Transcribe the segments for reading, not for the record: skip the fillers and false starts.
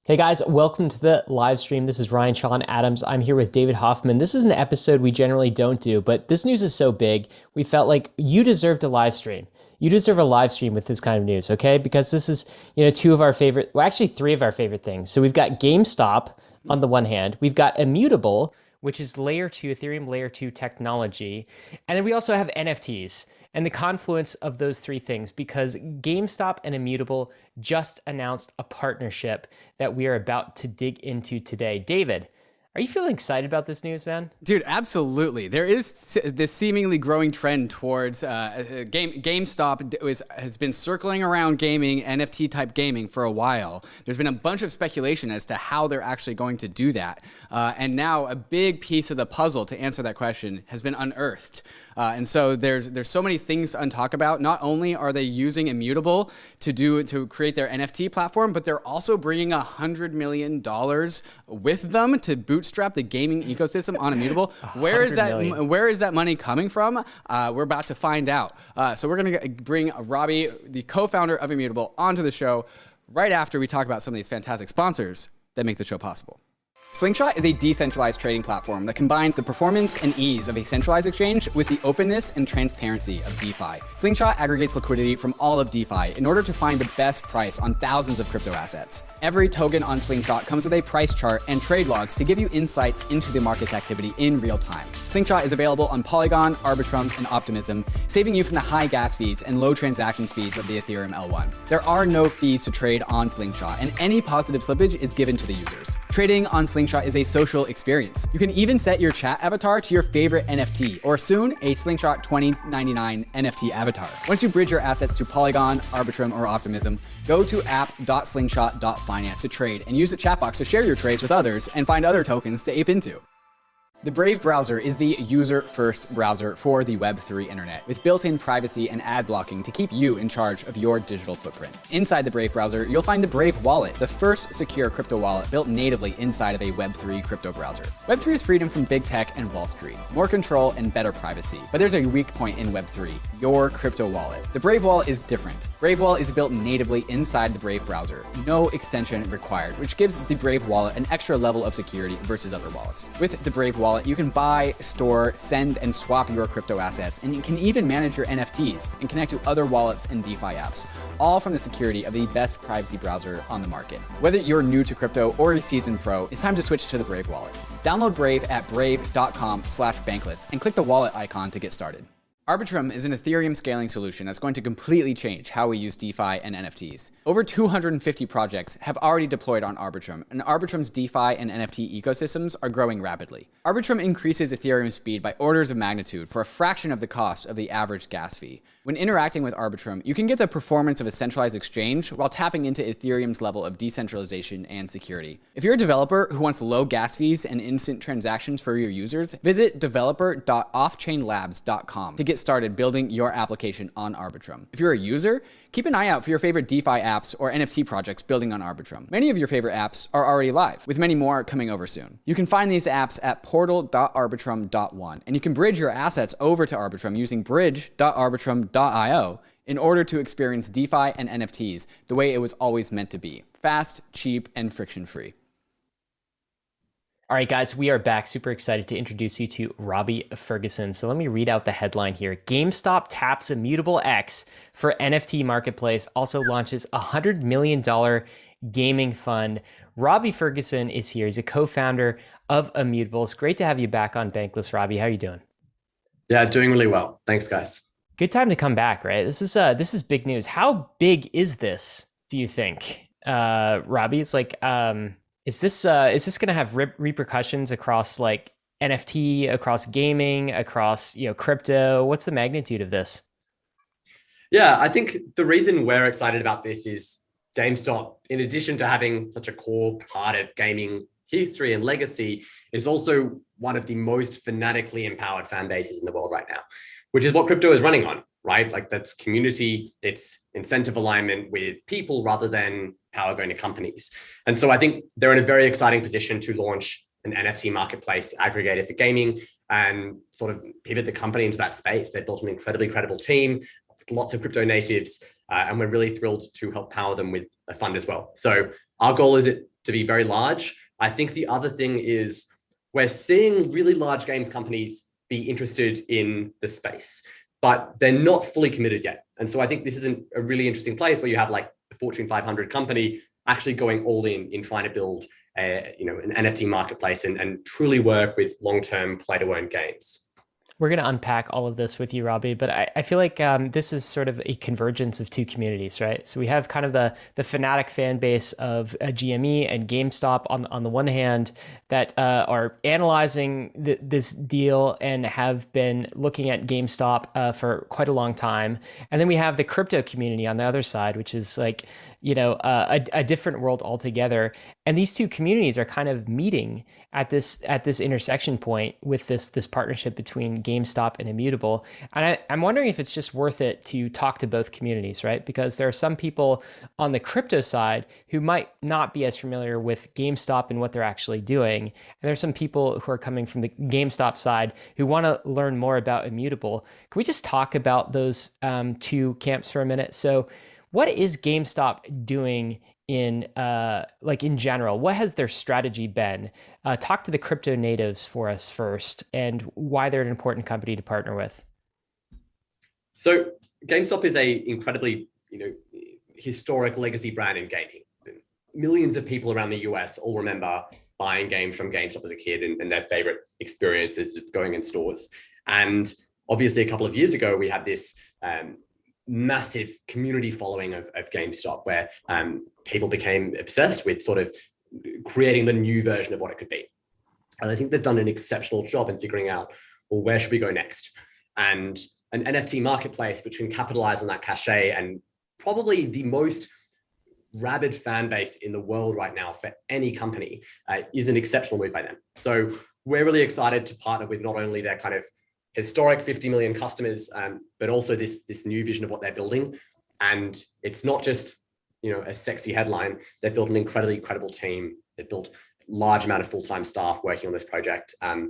Hey guys, welcome to the live stream. This is Ryan Sean Adams. I'm here with David Hoffman. This is an episode we generally don't do, but this news is so big, we felt like you deserved a live stream. You deserve a live stream with this kind of news, okay? Because this is, two of our favorite, well, actually three of our favorite things. So we've got GameStop on the one hand, we've got Immutable, which is layer 2, Ethereum layer 2 technology, and then we also have NFTs and the confluence of those three things, because GameStop and Immutable just announced a partnership that we are about to dig into today. David, are you feeling excited about this news, man? Dude, absolutely. There is this seemingly growing trend towards GameStop has been circling around gaming, NFT type gaming for a while. There's been a bunch of speculation as to how they're actually going to do that. And now a big piece of the puzzle to answer that question has been unearthed. And so there's so many things to talk about. Not only are they using Immutable to create their NFT platform, but they're also bringing $100 million with them to bootstrap the gaming ecosystem on Immutable. Where is that money coming from? We're about to find out. So we're going to bring Robbie, the co-founder of Immutable, onto the show right after we talk about some of these fantastic sponsors that make the show possible. Slingshot is a decentralized trading platform that combines the performance and ease of a centralized exchange with the openness and transparency of DeFi. Slingshot aggregates liquidity from all of DeFi in order to find the best price on thousands of crypto assets. Every token on Slingshot comes with a price chart and trade logs to give you insights into the market's activity in real time. Slingshot is available on Polygon, ARBITRUM, and Optimism, saving you from the high gas fees and low transaction speeds of the Ethereum L1. There are no fees to trade on Slingshot, and any positive slippage is given to the users. Trading on Slingshot is a social experience. You can even set your chat avatar to your favorite NFT, or soon a Slingshot 2099 NFT avatar. Once you bridge your assets to Polygon, Arbitrum, or Optimism, go to app.slingshot.finance to trade and use the chat box to share your trades with others and find other tokens to ape into. The Brave browser is the user-first browser for the Web3 internet, with built-in privacy and ad blocking to keep you in charge of your digital footprint. Inside the Brave browser, you'll find the Brave Wallet, the first secure crypto wallet built natively inside of a Web3 crypto browser. Web3 is freedom from big tech and Wall Street, more control and better privacy. But there's a weak point in Web3, your crypto wallet. The Brave Wallet is different. Brave Wallet is built natively inside the Brave browser, no extension required, which gives the Brave Wallet an extra level of security versus other wallets. With the Brave Wallet, you can buy, store, send, and swap your crypto assets, and you can even manage your NFTs and connect to other wallets and DeFi apps, all from the security of the best privacy browser on the market. Whether you're new to crypto or a seasoned pro, it's time to switch to the Brave wallet. Download Brave at brave.com/bankless and click the wallet icon to get started. ARBITRUM is an Ethereum scaling solution that's going to completely change how we use DeFi and NFTs. Over 250 projects have already deployed on ARBITRUM, and ARBITRUM's DeFi and NFT ecosystems are growing rapidly. ARBITRUM increases Ethereum speed by orders of magnitude for a fraction of the cost of the average gas fee. When interacting with ARBITRUM, you can get the performance of a centralized exchange while tapping into Ethereum's level of decentralization and security. If you're a developer who wants low gas fees and instant transactions for your users, visit developer.offchainlabs.com to get started building your application on ARBITRUM. If you're a user, keep an eye out for your favorite DeFi apps or NFT projects building on ARBITRUM. Many of your favorite apps are already live, with many more coming over soon. You can find these apps at portal.arbitrum.one, and you can bridge your assets over to ARBITRUM using bridge.arbitrum.io in order to experience DeFi and NFTs the way it was always meant to be: fast, cheap, and friction-free. All right, guys, we are back. Super excited to introduce you to Robbie Ferguson. So let me read out the headline here. GameStop taps Immutable X for NFT marketplace, also launches a $100 million gaming fund. Robbie Ferguson is here. He's a co-founder of Immutable. It's great to have you back on Bankless, Robbie. How are you doing? Yeah, doing really well. Thanks, guys. Good time to come back, right? This is big news. How big is this, do you think, Robbie? It's like, is this going to have repercussions across like NFT, across gaming, across crypto? What's the magnitude of this? Yeah, I think the reason we're excited about this is GameStop, in addition to having such a core part of gaming history and legacy, is also one of the most fanatically empowered fan bases in the world right now, which is what crypto is running on, right? Like, that's community, it's incentive alignment with people rather than power going to companies. And so I think they're in a very exciting position to launch an NFT marketplace aggregator for gaming and sort of pivot the company into that space. They've built an incredibly credible team, with lots of crypto natives, and we're really thrilled to help power them with a fund as well. So Our goal is it to be very large. I think the other thing is we're seeing really large games companies be interested in the space, but they're not fully committed yet. And so I think this is a really interesting place where you have like a Fortune 500 company actually going all in trying to build an NFT marketplace and truly work with long-term play-to-earn games. We're going to unpack all of this with you, Robbie, but I feel like this is sort of a convergence of two communities, right? So we have kind of the fanatic fan base of GME and GameStop on the one hand that are analyzing this deal and have been looking at GameStop for quite a long time. And then we have the crypto community on the other side, which is like, a different world altogether. And these two communities are kind of meeting at this intersection point with this partnership between GameStop and Immutable. And I'm wondering if it's just worth it to talk to both communities, right? Because there are some people on the crypto side who might not be as familiar with GameStop and what they're actually doing. And there's some people who are coming from the GameStop side who want to learn more about Immutable. Can we just talk about those two camps for a minute? So what is GameStop doing in general? What has their strategy been? Talk to the crypto natives for us first and why they're an important company to partner with. So GameStop is a incredibly, historic legacy brand in gaming. Millions of people around the US all remember buying games from GameStop as a kid and their favorite experiences of going in stores. And obviously a couple of years ago, we had this massive community following of GameStop where people became obsessed with sort of creating the new version of what it could be. And I think they've done an exceptional job in figuring out, well, where should we go next? And an NFT marketplace which can capitalize on that cachet and probably the most rabid fan base in the world right now for any company is an exceptional move by them. So we're really excited to partner with not only their kind of historic 50 million customers, but also this new vision of what they're building. And it's not just a sexy headline. They've built an incredibly credible team. They've built a large amount of full-time staff working on this project. And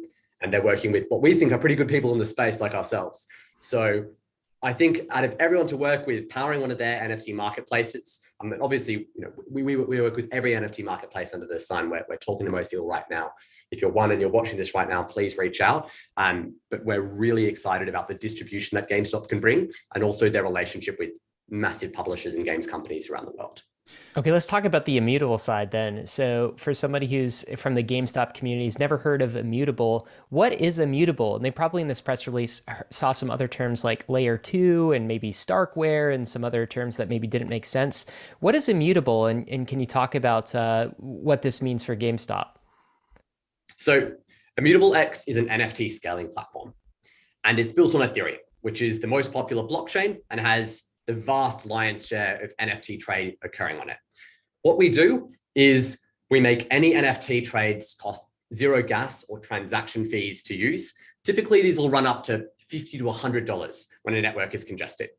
they're working with what we think are pretty good people in the space like ourselves. So I think out of everyone to work with, powering one of their NFT marketplaces, obviously, we work with every NFT marketplace under the sun. We're talking to most people right now. If you're one and you're watching this right now, please reach out. But we're really excited about the distribution that GameStop can bring and also their relationship with massive publishers and games companies around the world. Okay, let's talk about the Immutable side then. So for somebody who's from the GameStop community has never heard of Immutable, what is Immutable? And they probably in this press release saw some other terms like layer 2 and maybe Starkware and some other terms that maybe didn't make sense. What is Immutable? And can you talk about what this means for GameStop? So Immutable X is an NFT scaling platform, and it's built on Ethereum, which is the most popular blockchain and has the vast lion's share of NFT trade occurring on it. What we do is we make any NFT trades cost zero gas or transaction fees to use. Typically, these will run up to $50 to $100 when a network is congested.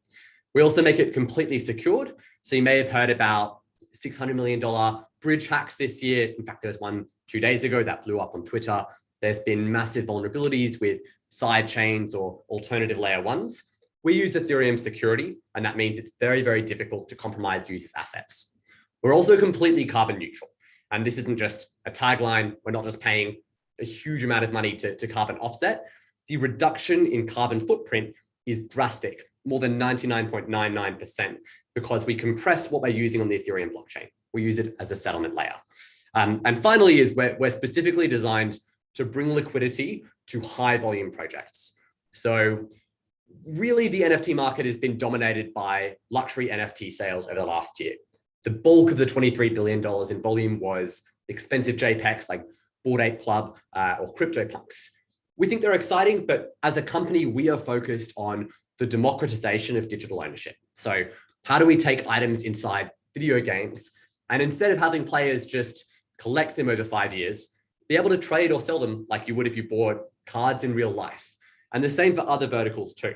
We also make it completely secured. So you may have heard about $600 million bridge hacks this year. In fact, there was one 2 days ago that blew up on Twitter. There's been massive vulnerabilities with side chains or alternative layer ones. We use Ethereum security, and that means it's very, very difficult to compromise users' assets. We're also completely carbon neutral. And this isn't just a tagline. We're not just paying a huge amount of money to carbon offset. The reduction in carbon footprint is drastic, more than 99.99%, because we compress what we're using on the Ethereum blockchain. We use it as a settlement layer. And finally is we're specifically designed to bring liquidity to high volume projects. So really, the NFT market has been dominated by luxury NFT sales over the last year. The bulk of the $23 billion in volume was expensive JPEGs like Bored Ape Club or CryptoPunks. We think they're exciting, but as a company, we are focused on the democratization of digital ownership. So how do we take items inside video games and instead of having players just collect them over 5 years, be able to trade or sell them like you would if you bought cards in real life? And the same for other verticals too.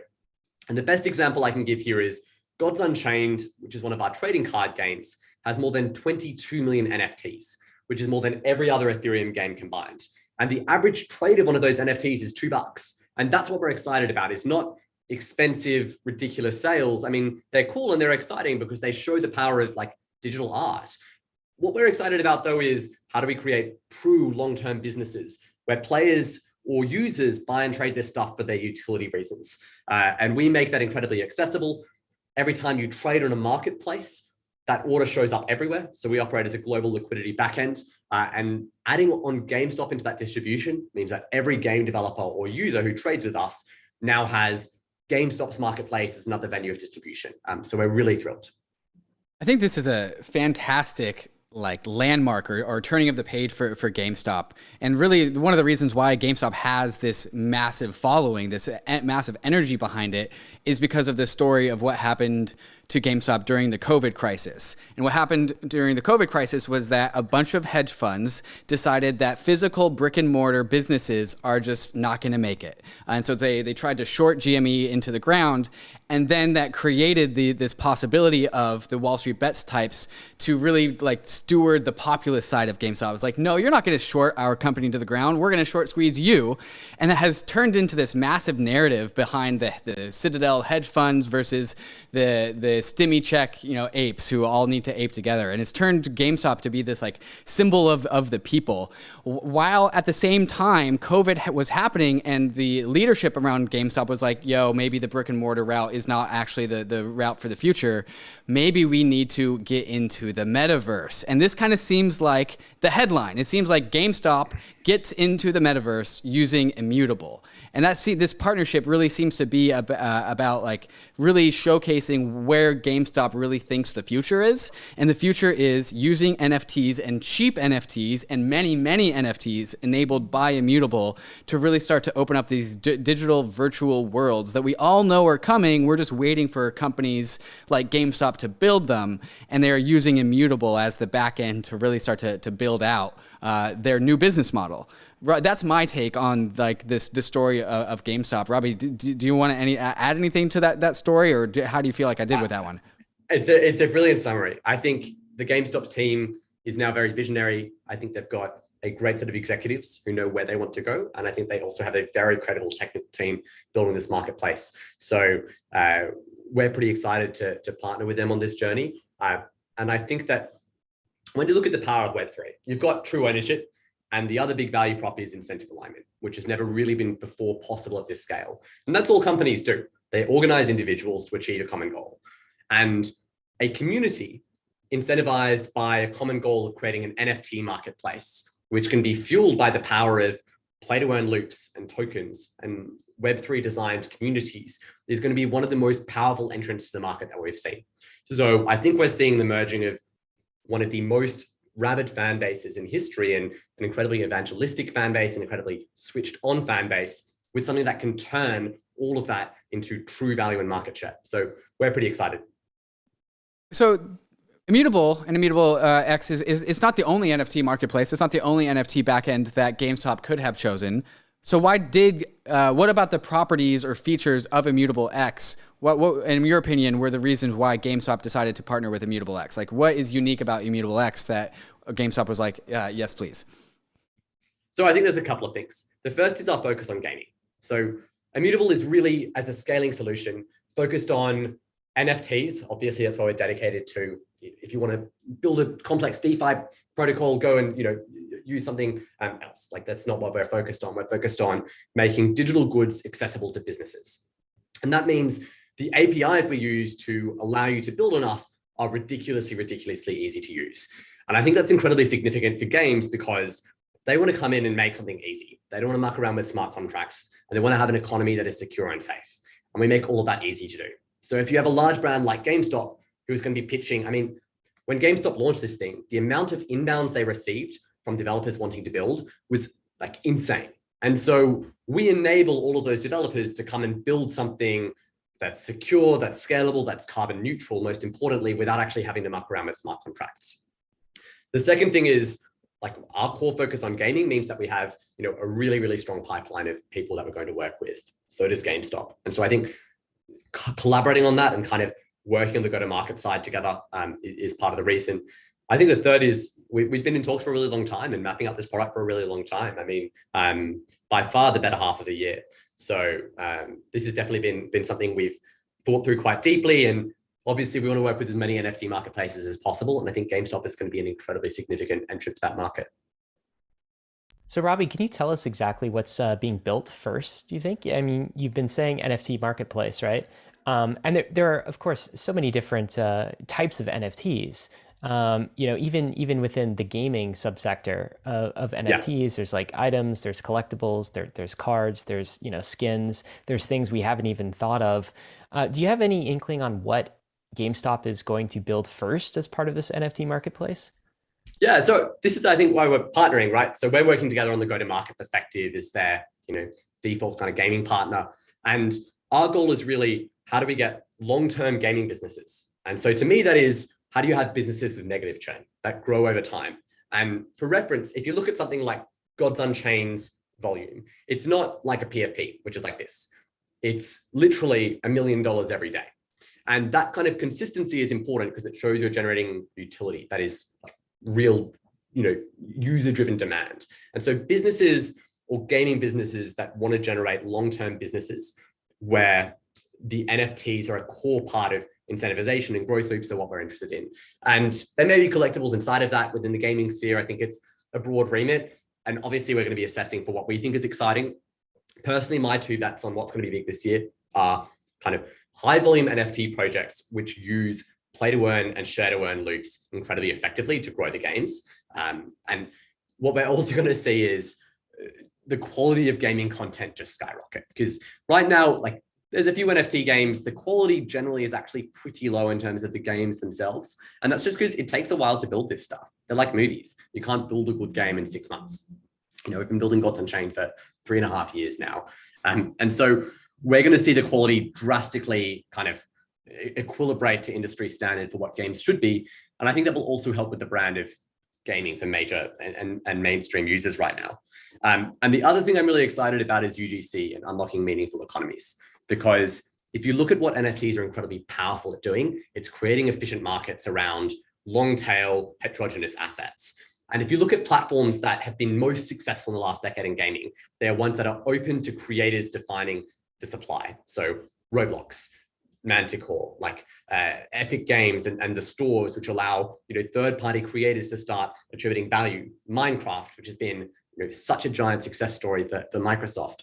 And the best example I can give here is Gods Unchained, which is one of our trading card games, has more than 22 million NFTs, which is more than every other Ethereum game combined. And the average trade of one of those NFTs is $2. And that's what we're excited about. It's not expensive, ridiculous sales. I mean, they're cool and they're exciting because they show the power of like digital art. What we're excited about, though, is how do we create true long-term businesses where players or users buy and trade this stuff for their utility reasons. And we make that incredibly accessible. Every time you trade on a marketplace, that order shows up everywhere. So we operate as a global liquidity backend. And adding on GameStop into that distribution means that every game developer or user who trades with us now has GameStop's marketplace as another venue of distribution. So we're really thrilled. I think this is a fantastic landmark or turning of the page for GameStop. And really one of the reasons why GameStop has this massive following, this massive energy behind it, is because of the story of what happened to GameStop during the COVID crisis. And what happened during the COVID crisis was that a bunch of hedge funds decided that physical brick and mortar businesses are just not going to make it. And so they tried to short GME into the ground. And then that created this possibility of the Wall Street Bets types to really steward the populist side of GameStop. It's like, no, you're not going to short our company to the ground. We're going to short squeeze you. And that has turned into this massive narrative behind the Citadel hedge funds versus the stimmy check, apes who all need to ape together. And it's turned GameStop to be this symbol of the people. While at the same time, COVID was happening and the leadership around GameStop was like, yo, maybe the brick and mortar route is not actually the route for the future. Maybe we need to get into the metaverse. And this kind of seems like the headline. It seems like GameStop gets into the metaverse using Immutable. And this partnership really seems to be about really showcasing where GameStop really thinks the future is. And the future is using NFTs and cheap NFTs and many, many NFTs enabled by Immutable to really start to open up these digital virtual worlds that we all know are coming. We're just waiting for companies like GameStop to build them. And they're using Immutable as the back end to really start to build out their new business model. That's my take on this story of GameStop. Robbie, do you want to add anything to that story, or how do you feel like I did with that one? It's a brilliant summary. I think the GameStop team is now very visionary. I think they've got a great set of executives who know where they want to go, and I think they also have a very credible technical team building this marketplace. So we're pretty excited to partner with them on this journey. And I think that when you look at the power of Web3, you've got true ownership. And the other big value prop is incentive alignment, which has never really been before possible at this scale. And that's all companies do. They organize individuals to achieve a common goal. And a community incentivized by a common goal of creating an NFT marketplace, which can be fueled by the power of play-to-earn loops and tokens and Web3 designed communities, is going to be one of the most powerful entrants to the market that we've seen. So I think we're seeing the merging of one of the most rabid fan bases in history and an incredibly evangelistic fan base, an incredibly switched on fan base, with something that can turn all of that into true value and market share. So we're pretty excited. So Immutable and Immutable X is not the only NFT marketplace. It's not the only NFT backend that GameStop could have chosen. So what about the properties or features of Immutable X? What, in your opinion, were the reasons why GameStop decided to partner with Immutable X? What is unique about Immutable X that GameStop was like, yes, please? So I think there's a couple of things. The first is our focus on gaming. So Immutable is really, as a scaling solution, focused on NFTs. Obviously, that's what we're dedicated to. If you want to build a complex DeFi protocol, go and use something else. That's not what we're focused on. We're focused on making digital goods accessible to businesses. And that means the APIs we use to allow you to build on us are ridiculously easy to use. And I think that's incredibly significant for games because they want to come in and make something easy. They don't want to muck around with smart contracts, and they want to have an economy that is secure and safe. And we make all of that easy to do. So if you have a large brand like GameStop, who's going to be pitching, when GameStop launched this thing, the amount of inbounds they received from developers wanting to build was insane. And so we enable all of those developers to come and build something that's secure, that's scalable, that's carbon neutral, most importantly, without actually having to muck around with smart contracts. The second thing is our core focus on gaming means that we have a really strong pipeline of people that we're going to work with. So does GameStop. And so I think collaborating on that and kind of working on the go-to-market side together is part of the reason. I think the third is we've been in talks for a really long time and mapping out this product for a really long time. By far the better half of the year. So this has definitely been something we've thought through quite deeply. And Obviously, we want to work with as many NFT marketplaces as possible. And I think GameStop is going to be an incredibly significant entrant to that market. So, Robbie, can you tell us exactly what's being built first, do you think? I mean, you've been saying NFT marketplace, right? And there are, of course, so many different types of NFTs. Even within the gaming subsector of NFTs, there's like items, there's collectibles, there's cards, there's, skins, there's things we haven't even thought of. Do you have any inkling on what GameStop is going to build first as part of this NFT marketplace? Yeah, so this is, I think, why we're partnering, right? So we're working together on the go-to-market perspective as their, default kind of gaming partner. And our goal is really, how do we get long-term gaming businesses? And so to me, that is, how do you have businesses with negative churn that grow over time? And for reference, if you look at something like Gods Unchained's volume, it's not like a PFP, which is like this. It's literally $1 million every day. And that kind of consistency is important because it shows you're generating utility that is like real, user-driven demand. And so businesses or gaming businesses that want to generate long-term businesses where the NFTs are a core part of incentivization and growth loops are what we're interested in. And there may be collectibles inside of that within the gaming sphere. I think it's a broad remit. And obviously we're going to be assessing for what we think is exciting. Personally, my two bets on what's going to be big this year are kind of high volume NFT projects, which use play to earn and share to earn loops incredibly effectively to grow the games. And what we're also going to see is the quality of gaming content just skyrocket, because right now, like, there's a few NFT games, the quality generally is actually pretty low in terms of the games themselves. And that's just because it takes a while to build this stuff. They're like movies. You can't build a good game in 6 months. We've been building Gods Unchained for 3.5 years now. And so we're going to see the quality drastically kind of equilibrate to industry standard for what games should be. And I think that will also help with the brand of gaming for major and mainstream users right now. And the other thing I'm really excited about is UGC and unlocking meaningful economies. Because if you look at what NFTs are incredibly powerful at doing, it's creating efficient markets around long tail heterogeneous assets. And if you look at platforms that have been most successful in the last decade in gaming, they are ones that are open to creators defining the supply. So Roblox, Manticore, like Epic Games and the stores, which allow third-party creators to start attributing value. Minecraft, which has been such a giant success story for Microsoft.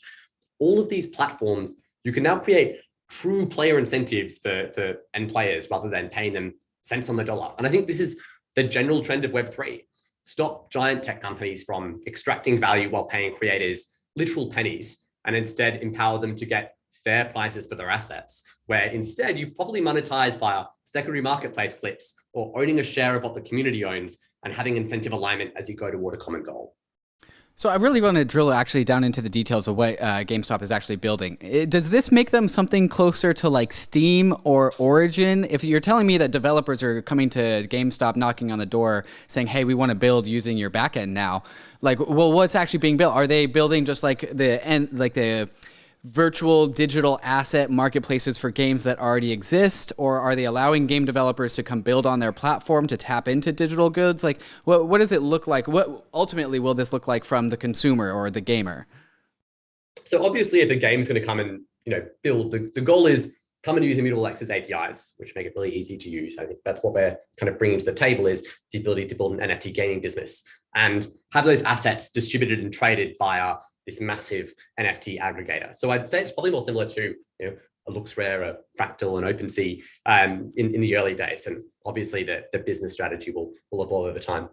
All of these platforms, you can now create true player incentives for end players rather than paying them cents on the dollar. And I think this is the general trend of Web3. Stop giant tech companies from extracting value while paying creators literal pennies, and instead empower them to get fair prices for their assets, where instead you probably monetize via secondary marketplace clips or owning a share of what the community owns and having incentive alignment as you go toward a common goal. So I really want to drill actually down into the details of what GameStop is actually building. Does this make them something closer to like Steam or Origin? If you're telling me that developers are coming to GameStop knocking on the door saying, hey, we want to build using your backend now, like, well, what's actually being built? Are they building just like the virtual digital asset marketplaces for games that already exist, or are they allowing game developers to come build on their platform to tap into digital goods? Like, what does it look like? What ultimately will this look like from the consumer or the gamer? So obviously, if a game is going to come and build, the goal is come and use ImmutableX's APIs, which make it really easy to use. I think that's what we're kind of bringing to the table, is the ability to build an NFT gaming business and have those assets distributed and traded via this massive NFT aggregator. So I'd say it's probably more similar to a LooksRare, a Fractal, and OpenSea in the early days. And obviously the business strategy will evolve over time.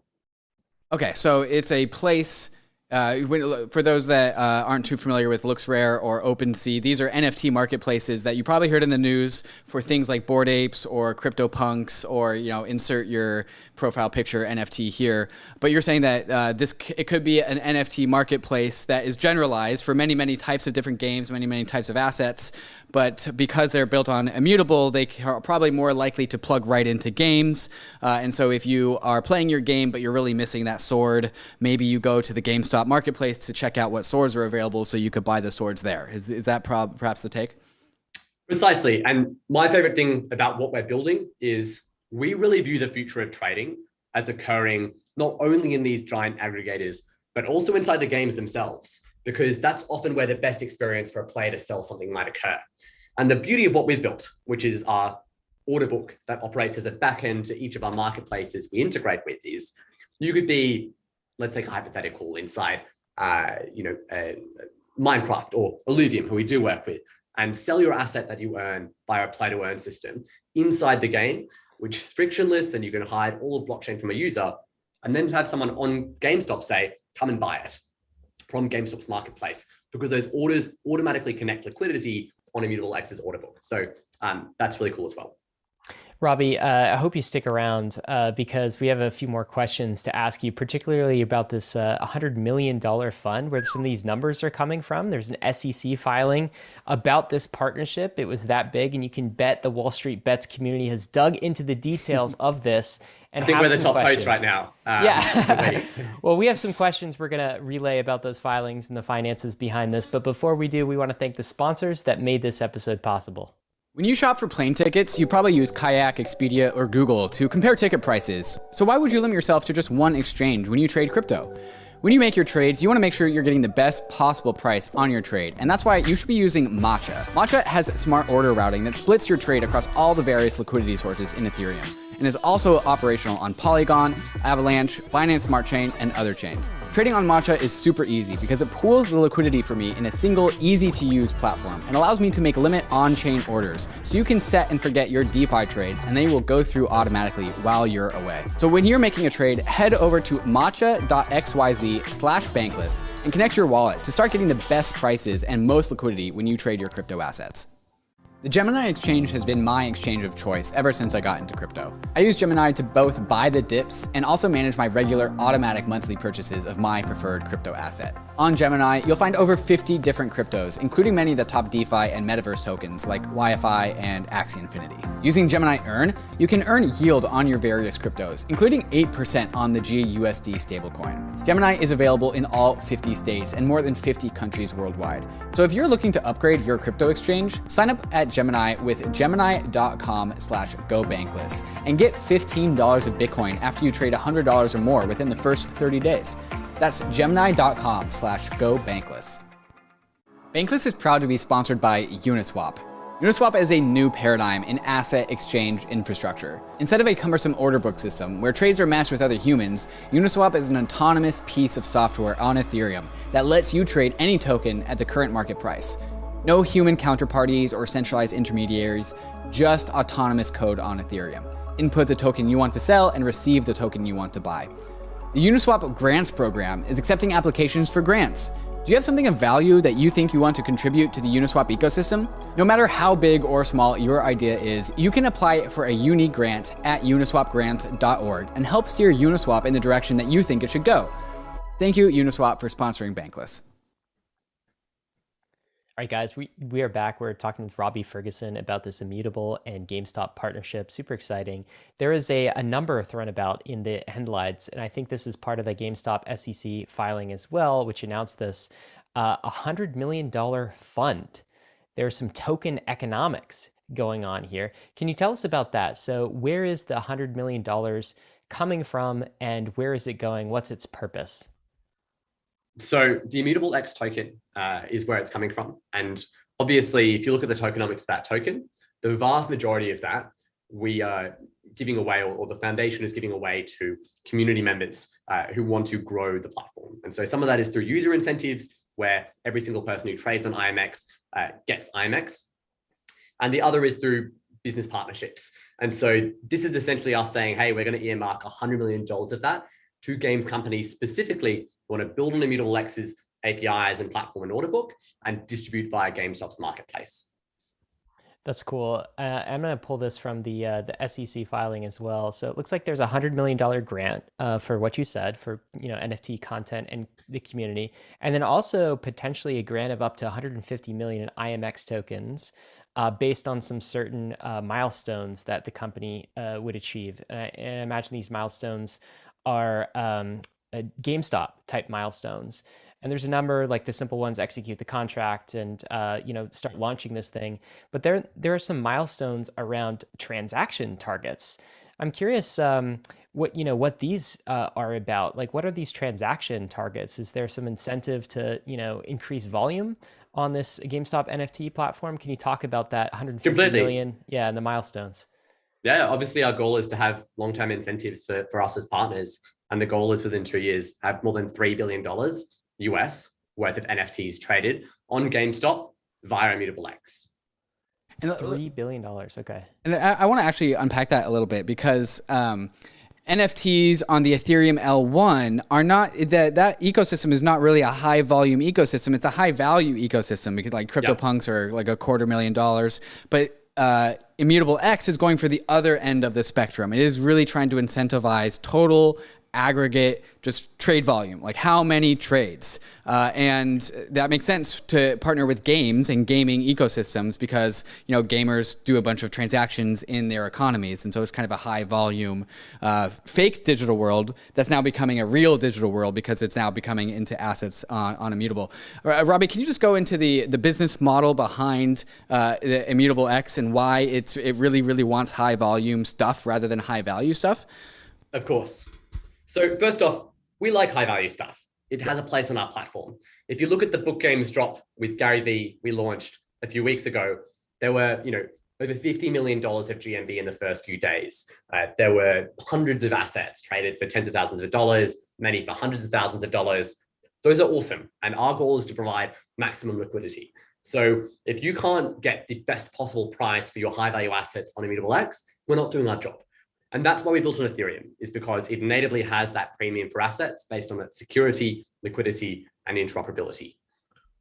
Okay, so it's a place, for those that aren't too familiar with LooksRare or OpenSea, these are NFT marketplaces that you probably heard in the news for things like Bored Apes or CryptoPunks, or insert your profile picture NFT here. But you're saying that it could be an NFT marketplace that is generalized for many, many types of different games, many, many types of assets. But because they're built on Immutable, they are probably more likely to plug right into games. And so if you are playing your game, but you're really missing that sword, maybe you go to the GameStop marketplace to check out what swords are available so you could buy the swords there. Is that perhaps the take? Precisely. And my favorite thing about what we're building is we really view the future of trading as occurring not only in these giant aggregators, but also inside the games themselves, because that's often where the best experience for a player to sell something might occur. And the beauty of what we've built, which is our order book that operates as a backend to each of our marketplaces we integrate with is you could be, let's take a hypothetical inside, Minecraft or Illuvium, who we do work with, and sell your asset that you earn via a play to earn system inside the game, which is frictionless, and you can hide all of blockchain from a user, and then to have someone on GameStop say, come and buy it from GameStop's marketplace, because those orders automatically connect liquidity on Immutable X's order book. So that's really cool as well. Robbie, I hope you stick around because we have a few more questions to ask you, particularly about this $100 million fund, where some of these numbers are coming from. There's an SEC filing about this partnership. It was that big, and you can bet the Wall Street Bets community has dug into the details of this. And I think we're the top questions. post right now. Yeah. Well, we have some questions we're going to relay about those filings and the finances behind this. But before we do, we want to thank the sponsors that made this episode possible. When you shop for plane tickets, you probably use Kayak, Expedia, or Google to compare ticket prices. So why would you limit yourself to just one exchange when you trade crypto? When you make your trades, you want to make sure you're getting the best possible price on your trade, and that's why you should be using MATCHA. MATCHA has smart order routing that splits your trade across all the various liquidity sources in Ethereum, and is also operational on Polygon, Avalanche, Binance Smart Chain, and other chains. Trading on MATCHA is super easy because it pools the liquidity for me in a single, easy-to-use platform and allows me to make limit on-chain orders, so you can set and forget your DeFi trades, and they will go through automatically while you're away. So when you're making a trade, head over to matcha.xyz/Bankless and connect your wallet to start getting the best prices and most liquidity when you trade your crypto assets. The Gemini exchange has been my exchange of choice ever since I got into crypto. I use Gemini to both buy the dips and also manage my regular automatic monthly purchases of my preferred crypto asset. On Gemini, you'll find over 50 different cryptos, including many of the top DeFi and metaverse tokens like YFI and Axie Infinity. Using Gemini Earn, you can earn yield on your various cryptos, including 8% on the GUSD stablecoin. Gemini is available in all 50 states and more than 50 countries worldwide. So if you're looking to upgrade your crypto exchange, sign up at Gemini with gemini.com/gobankless and get $15 of Bitcoin after you trade $100 or more within the first 30 days. That's gemini.com/gobankless. Bankless is proud to be sponsored by UNISWAP. UNISWAP is a new paradigm in asset exchange infrastructure. Instead of a cumbersome order book system where trades are matched with other humans, UNISWAP is an autonomous piece of software on Ethereum that lets you trade any token at the current market price. No human counterparties or centralized intermediaries, just autonomous code on Ethereum. Input the token you want to sell and receive the token you want to buy. The Uniswap Grants program is accepting applications for grants. Do you have something of value that you think you want to contribute to the Uniswap ecosystem? No matter how big or small your idea is, you can apply for a uni grant at uniswapgrants.org and help steer Uniswap in the direction that you think it should go. Thank you, Uniswap, for sponsoring Bankless. All right, guys, we are back. We're talking with Robbie Ferguson about this Immutable and GameStop partnership. Super exciting. There is a number thrown about in the headlines, and I think this is part of the GameStop SEC filing as well, which announced this $100 million fund. There's some token economics going on here. Can you tell us about that? So where is the $100 million coming from, and where is it going? What's its purpose? So the Immutable X token is where it's coming from. And obviously, if you look at the tokenomics of that token, the vast majority of that we are giving away, or the foundation is giving away to community members who want to grow the platform. And so some of that is through user incentives, where every single person who trades on IMX gets IMX. And the other is through business partnerships. And so this is essentially us saying, hey, we're going to earmark $100 million of that to games companies specifically who want to build on Immutable X's APIs and platform and order book and distribute via GameStop's marketplace. That's cool. I'm going to pull this from the SEC filing as well. So it looks like there's a $100 million grant for what you said for NFT content and the community, and then also potentially a grant of up to 150 million in IMX tokens based on some certain milestones that the company would achieve. And I imagine these milestones are GameStop type milestones. And there's a number, like the simple ones: execute the contract and start launching this thing. But there are some milestones around transaction targets. I'm curious what these are about. Like, what are these transaction targets? Is there some incentive to increase volume on this GameStop NFT platform? Can you talk about that 150 million? Yeah, and the milestones. Yeah, obviously our goal is to have long-term incentives for us as partners. And the goal is within 2 years, have more than $3 billion US worth of NFTs traded on GameStop via Immutable X. And, $3 billion. Okay. And I want to actually unpack that a little bit because NFTs on the Ethereum L1 are not, that ecosystem is not really a high volume ecosystem. It's a high value ecosystem because like CryptoPunks are like $250,000. But Immutable X is going for the other end of the spectrum. It is really trying to incentivize total aggregate just trade volume, like how many trades. And that makes sense to partner with games and gaming ecosystems because, you know, gamers do a bunch of transactions in their economies. And so it's kind of a high volume fake digital world that's now becoming a real digital world because it's now becoming into assets on Immutable. Robbie, can you just go into the business model behind the Immutable X and why it really, really wants high volume stuff rather than high value stuff? Of course. So first off, we like high value stuff. It has a place on our platform. If you look at the book games drop with Gary Vee we launched a few weeks ago, there were, over $50 million of GMV in the first few days. There were hundreds of assets traded for tens of thousands of dollars, many for hundreds of thousands of dollars. Those are awesome. And our goal is to provide maximum liquidity. So if you can't get the best possible price for your high value assets on Immutable X, we're not doing our job. And that's why we built on Ethereum, is because it natively has that premium for assets based on its security, liquidity, and interoperability.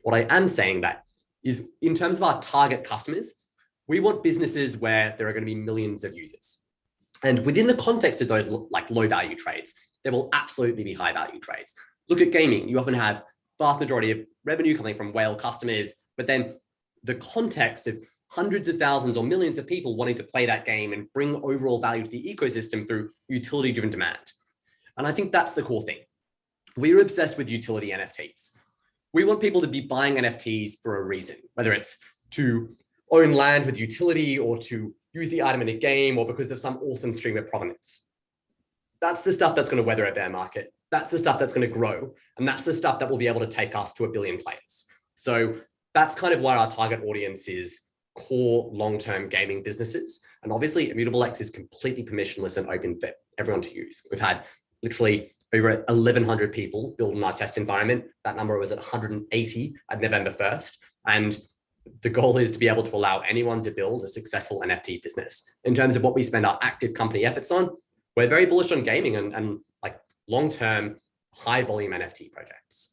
What I am saying that is in terms of our target customers, we want businesses where there are going to be millions of users. And within the context of those like low value trades, there will absolutely be high value trades. Look at gaming. You often have vast majority of revenue coming from whale customers, but then the context of hundreds of thousands or millions of people wanting to play that game and bring overall value to the ecosystem through utility-driven demand. And I think that's the core thing. We're obsessed with utility NFTs. We want people to be buying NFTs for a reason, whether it's to own land with utility or to use the item in a game or because of some awesome stream of provenance. That's the stuff that's going to weather a bear market. That's the stuff that's going to grow. And that's the stuff that will be able to take us to 1 billion players. So that's kind of where our target audience is. Core long-term gaming businesses. And obviously Immutable X is completely permissionless and open for everyone to use. We've had literally over 1,100 people build in our test environment. That number was at 180 at November 1st. And the goal is to be able to allow anyone to build a successful NFT business. In terms of what we spend our active company efforts on, we're very bullish on gaming and like long-term high volume NFT projects.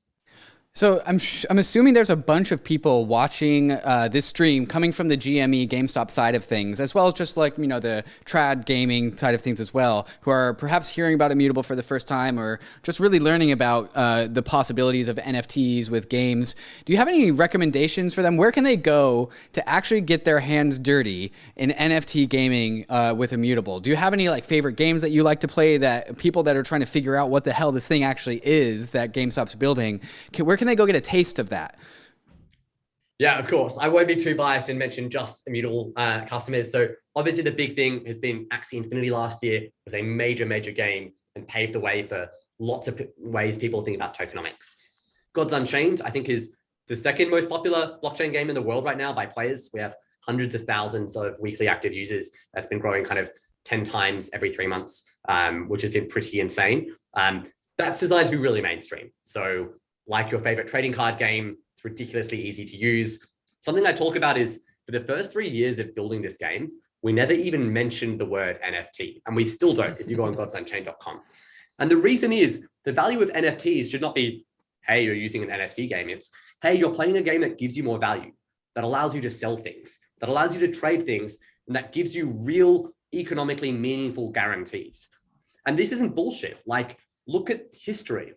So I'm assuming there's a bunch of people watching this stream coming from the GME GameStop side of things, as well as just like, the trad gaming side of things as well, who are perhaps hearing about Immutable for the first time or just really learning about the possibilities of NFTs with games. Do you have any recommendations for them? Where can they go to actually get their hands dirty in NFT gaming with Immutable? Do you have any like favorite games that you like to play that people that are trying to figure out what the hell this thing actually is that GameStop's building? Where can they go get a taste of that? Yeah, of course. I won't be too biased and mention just Immutable customers. So obviously the big thing has been Axie Infinity last year. It was a major, major game and paved the way for lots of ways people think about tokenomics. Gods Unchained, I think, is the second most popular blockchain game in the world right now by players. We have hundreds of thousands of weekly active users. That's been growing kind of 10 times every 3 months, which has been pretty insane. That's designed to be really mainstream. So like your favorite trading card game, it's ridiculously easy to use. Something I talk about is for the first 3 years of building this game, we never even mentioned the word NFT, and we still don't if you go on godsunchained.com. And the reason is the value of NFTs should not be, hey, you're using an NFT game. It's, hey, you're playing a game that gives you more value, that allows you to sell things, that allows you to trade things, and that gives you real economically meaningful guarantees. And this isn't bullshit. Like, look at history.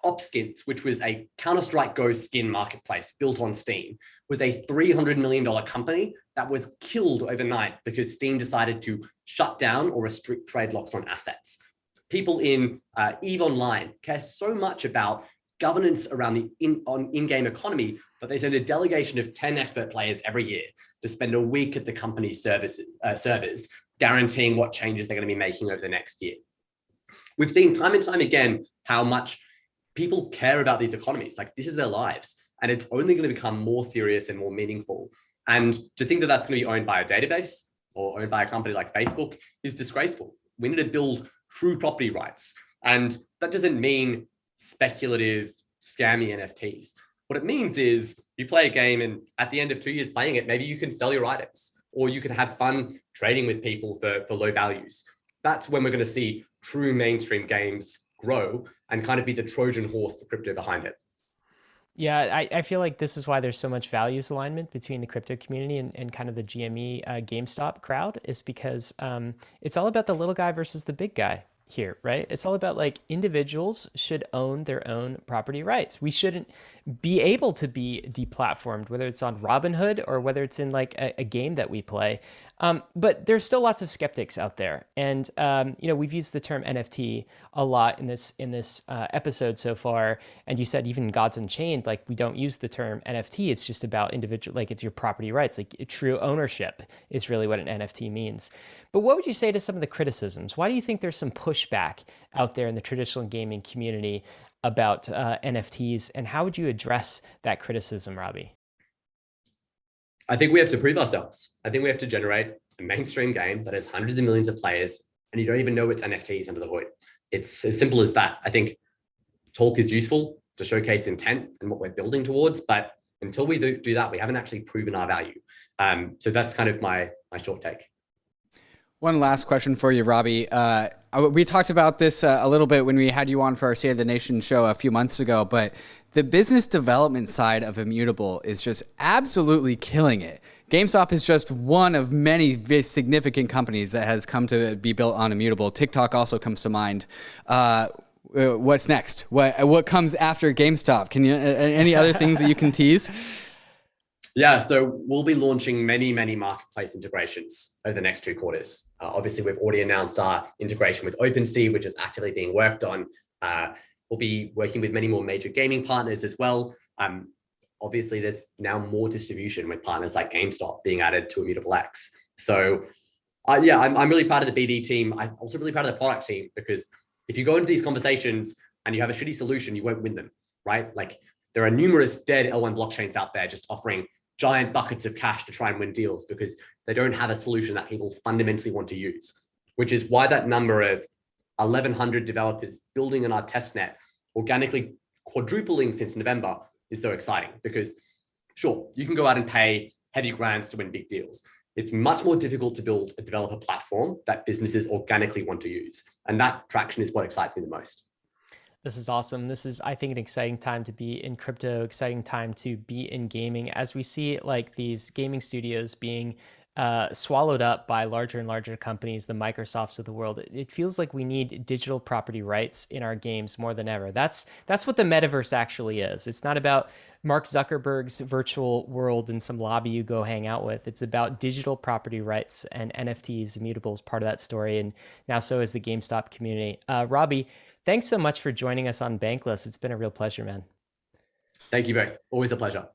Opskins, which was a Counter-Strike Go skin marketplace built on Steam, was a $300 million company that was killed overnight because Steam decided to shut down or restrict trade locks on assets. People in EVE Online care so much about governance around the in-game economy that they send a delegation of 10 expert players every year to spend a week at the company's servers, guaranteeing what changes they're going to be making over the next year. We've seen time and time again how much people care about these economies. Like, this is their lives, and it's only going to become more serious and more meaningful. And to think that that's going to be owned by a database, or owned by a company like Facebook is disgraceful. We need to build true property rights. And that doesn't mean speculative, scammy NFTs. What it means is you play a game and at the end of 2 years playing it, maybe you can sell your items or you can have fun trading with people for low values. That's when we're going to see true mainstream games grow and kind of be the Trojan horse for crypto behind it. Yeah, I feel like this is why there's so much values alignment between the crypto community and kind of the GME GameStop crowd, is because it's all about the little guy versus the big guy here, right? It's all about like individuals should own their own property rights. We shouldn't be able to be deplatformed, whether it's on Robinhood or whether it's in like a game that we play. But there's still lots of skeptics out there. And, we've used the term NFT a lot in this episode so far. And you said even Gods Unchained, like we don't use the term NFT. It's just about individual, like it's your property rights, like true ownership is really what an NFT means. But what would you say to some of the criticisms? Why do you think there's some pushback out there in the traditional gaming community about NFTs? And how would you address that criticism, Robbie? I think we have to prove ourselves. I think we have to generate a mainstream game that has hundreds of millions of players and you don't even know it's NFTs under the hood. It's as simple as that. I think talk is useful to showcase intent and what we're building towards, but until we do that, we haven't actually proven our value. So that's kind of my short take. One last question for you, Robbie. We talked about this a little bit when we had you on for our State of the Nation show a few months ago, but the business development side of Immutable is just absolutely killing it. GameStop is just one of many significant companies that has come to be built on Immutable. TikTok also comes to mind. What's next? What comes after GameStop? Can you any other things that you can tease? Yeah, so we'll be launching many, many marketplace integrations over the next 2 quarters. Obviously, we've already announced our integration with OpenSea, which is actively being worked on. We'll be working with many more major gaming partners as well. Obviously, there's now more distribution with partners like GameStop being added to ImmutableX. So yeah, I'm really proud of the BD team. I'm also really proud of the product team, because if you go into these conversations and you have a shitty solution, you won't win them, right? Like there are numerous dead L1 blockchains out there just offering giant buckets of cash to try and win deals because they don't have a solution that people fundamentally want to use, which is why that number of 1,100 developers building in our testnet, organically quadrupling since November, is so exciting. Because sure, you can go out and pay heavy grants to win big deals. It's much more difficult to build a developer platform that businesses organically want to use. And that traction is what excites me the most. This is awesome. This is, I think, an exciting time to be in crypto, exciting time to be in gaming, as we see like these gaming studios being swallowed up by larger and larger companies, the Microsofts of the world. It feels like we need digital property rights in our games more than ever. That's what the metaverse actually is. It's not about Mark Zuckerberg's virtual world and some lobby you go hang out with. It's about digital property rights, and NFTs, Immutable is part of that story. And now so is the GameStop community. Robbie, thanks so much for joining us on Bankless. It's been a real pleasure, man. Thank you both. Always a pleasure.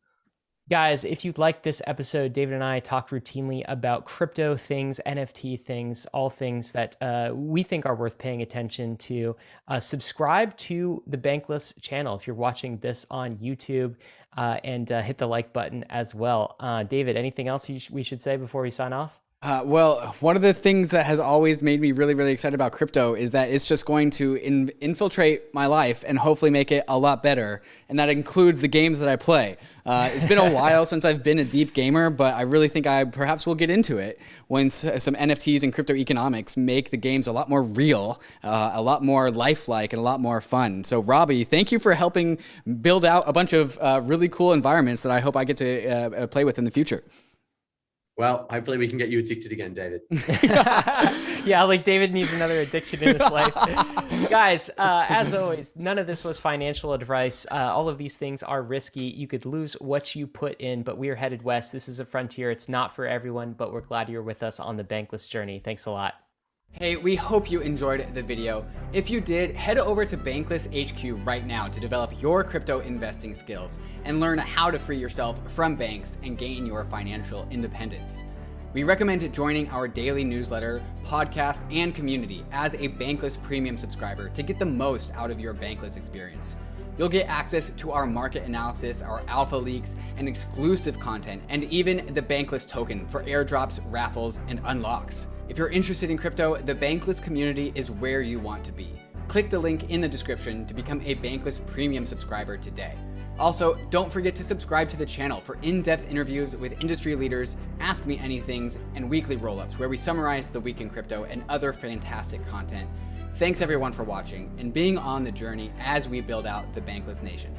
Guys, if you'd like this episode, David and I talk routinely about crypto things, NFT things, all things that we think are worth paying attention to. Subscribe to the Bankless channel if you're watching this on YouTube, and hit the like button as well. David, anything else we should say before we sign off? Well, one of the things that has always made me really, really excited about crypto is that it's just going to infiltrate my life and hopefully make it a lot better. And that includes the games that I play. It's been a while since I've been a deep gamer, but I really think I perhaps will get into it when some NFTs and crypto economics make the games a lot more real, a lot more lifelike, and a lot more fun. So Robbie, thank you for helping build out a bunch of really cool environments that I hope I get to play with in the future. Well, hopefully we can get you addicted again, David. Yeah, like David needs another addiction in his life. Guys, as always, none of this was financial advice. All of these things are risky. You could lose what you put in, but we are headed west. This is a frontier. It's not for everyone, but we're glad you're with us on the Bankless journey. Thanks a lot. Hey, we hope you enjoyed the video. If you did, head over to Bankless HQ right now to develop your crypto investing skills and learn how to free yourself from banks and gain your financial independence. We recommend joining our daily newsletter, podcast, and community as a Bankless Premium subscriber to get the most out of your Bankless experience. You'll get access to our market analysis, our alpha leaks, and exclusive content, and even the Bankless token for airdrops, raffles, and unlocks. If you're interested in crypto, the Bankless community is where you want to be. Click the link in the description to become a Bankless premium subscriber today. Also, don't forget to subscribe to the channel for in-depth interviews with industry leaders, Ask Me Anythings, and weekly roll-ups where we summarize the week in crypto and other fantastic content. Thanks everyone for watching and being on the journey as we build out the Bankless Nation.